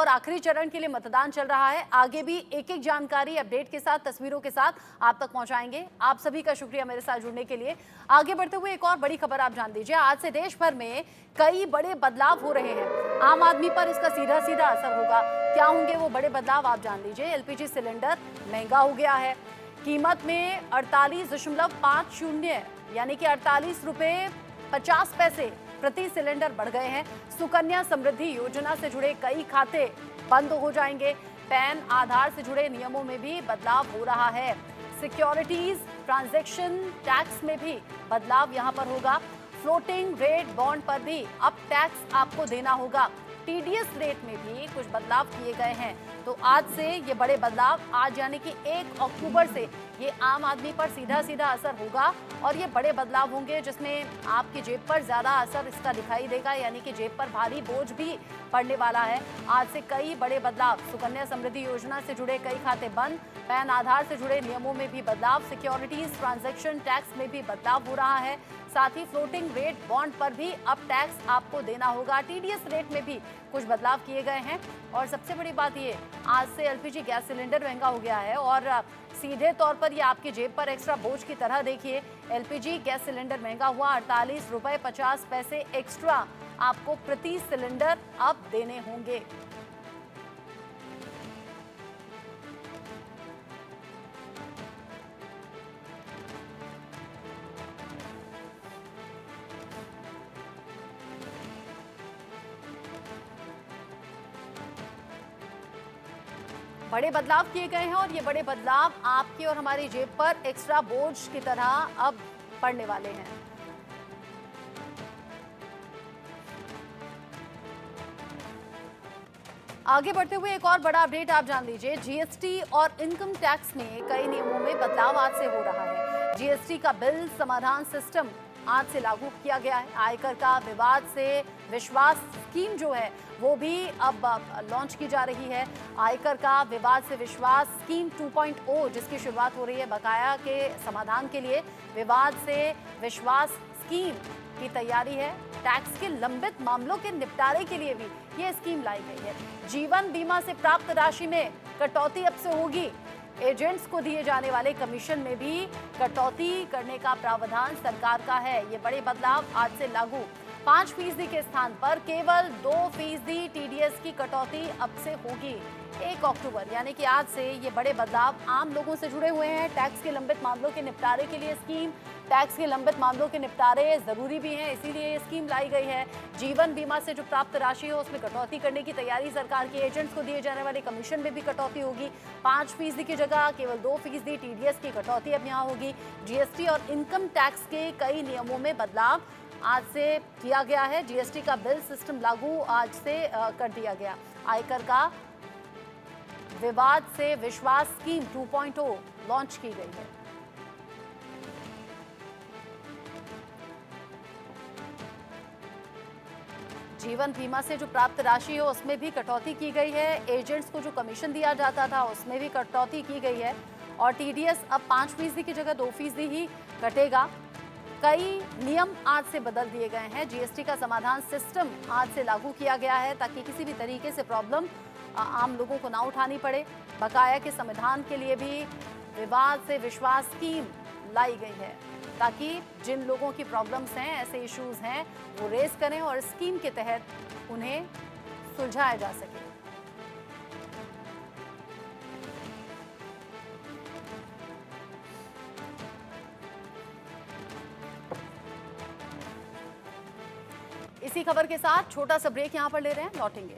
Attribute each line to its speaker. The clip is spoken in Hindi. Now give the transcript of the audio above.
Speaker 1: और आखिरी चरण के लिए मतदान चल रहा है। आगे भी एक एक जानकारी अपडेट के साथ, तस्वीरों के साथ आप तक पहुंचाएंगे। आप सभी का शुक्रिया मेरे साथ जुड़ने के लिए। आगे बढ़ते हुए एक और बड़ी खबर आप जान लीजिए। आज से देश भर में कई बड़े बदलाव हो रहे हैं। आम आदमी पर इसका सीधा सीधा असर होगा। क्या होंगे वो बड़े बदलाव, आप जान लीजिए। एलपीजी सिलेंडर महंगा हो गया है। कीमत में 48.50 यानी कि 48 रुपये 50 पैसे प्रति सिलेंडर बढ़ गए हैं। सुकन्या समृद्धि योजना से जुड़े कई खाते बंद हो जाएंगे। पैन आधार से जुड़े नियमों में भी बदलाव हो रहा है। सिक्योरिटीज ट्रांजैक्शन टैक्स में भी बदलाव यहां पर होगा। फ्लोटिंग रेट बॉन्ड पर भी अब टैक्स आपको देना होगा। टीडीएस रेट में भी कुछ बदलाव किए गए हैं। तो आज से ये बड़े बदलाव, आज यानी कि 1 अक्टूबर से ये आम आदमी पर सीधा सीधा असर होगा और ये बड़े बदलाव होंगे जिसमें आपकी जेब पर ज्यादा असर इसका दिखाई देगा, यानी कि जेब पर भारी बोझ भी पड़ने वाला है। आज से कई बड़े बदलाव। सुकन्या समृद्धि योजना से जुड़े कई खाते बंद, पैन आधार से जुड़े नियमों में भी बदलाव, सिक्योरिटीज ट्रांजैक्शन टैक्स में भी बदलाव हो रहा है। साथ ही फ्लोटिंग रेट बॉन्ड पर भी अब टैक्स आपको देना होगा। टीडीएस रेट में भी कुछ बदलाव किए गए हैं। और सबसे बड़ी बात ये, आज से एलपीजी गैस सिलेंडर महंगा हो गया है और सीधे तौर पर ये आपकी जेब पर एक्स्ट्रा बोझ की तरह देखिए। एलपीजी गैस सिलेंडर महंगा हुआ, 48 रुपये 50 पैसे एक्स्ट्रा आपको प्रति सिलेंडर अब देने होंगे। बड़े बदलाव किए गए हैं और ये बड़े बदलाव आपकी और हमारी जेब पर एक्स्ट्रा बोझ की तरह अब पड़ने वाले हैं। आगे बढ़ते हुए एक और बड़ा अपडेट आप जान लीजिए। जीएसटी और इनकम टैक्स में कई नियमों में बदलाव आज से हो रहा है। जीएसटी का बिल समाधान सिस्टम आज से लागू किया गया है। आयकर का विवाद से विश्वास स्कीम जो है वो भी अब लॉन्च की जा रही है। आयकर का विवाद से विश्वास स्कीम 2.0 जिसकी शुरुआत हो रही है। बकाया के समाधान के लिए विवाद से विश्वास स्कीम की तैयारी है। टैक्स के लंबित मामलों के निपटारे के लिए भी ये स्कीम लाई गई है। जीवन बीमा से प्राप्त राशि में कटौती अब से होगी। एजेंट्स को दिए जाने वाले कमीशन में भी कटौती करने का प्रावधान सरकार का है। ये बड़े बदलाव आज से लागू। 5% के स्थान पर केवल 2% टीडीएस की कटौती अब से होगी 1 अक्टूबर, यानी कि आज से ये बड़े बदलाव आम लोगों से जुड़े हुए हैं। टैक्स के लंबित मामलों के निपटारे के लिए स्कीम, टैक्स के लंबित मामलों के निपटारे जरूरी भी हैं, इसीलिए ये स्कीम लाई गई है। जीवन बीमा से जो प्राप्त राशि हो उसमें कटौती करने की तैयारी सरकार की। एजेंट्स को दिए जाने वाले कमीशन में भी कटौती होगी। 5% की जगह केवल 2% टीडीएस की कटौती अब यहाँ होगी। जीएसटी और इनकम टैक्स के कई नियमों में बदलाव आज से किया गया है। जीएसटी का बिल सिस्टम लागू आज से कर दिया गया। आयकर का विवाद से विश्वास स्कीम 2.0 लॉन्च की गई है। जीवन बीमा से जो प्राप्त राशि हो उसमें भी कटौती की गई है। एजेंट्स को जो कमीशन दिया जाता था उसमें भी कटौती की गई है। और टीडीएस अब 5% की जगह 2% ही कटेगा। कई नियम आज से बदल दिए गए हैं। जीएसटी का समाधान सिस्टम आज से लागू किया गया है ताकि किसी भी तरीके से प्रॉब्लम आम लोगों को ना उठानी पड़े। बकाया के समाधान के लिए भी विवाद से विश्वास स्कीम लाई गई है ताकि जिन लोगों की प्रॉब्लम्स हैं, ऐसे इश्यूज हैं, वो रेज करें और स्कीम के तहत उन्हें सुलझाया जा सके। इसी खबर के साथ छोटा सा ब्रेक यहां पर ले रहे हैं, लौटेंगे।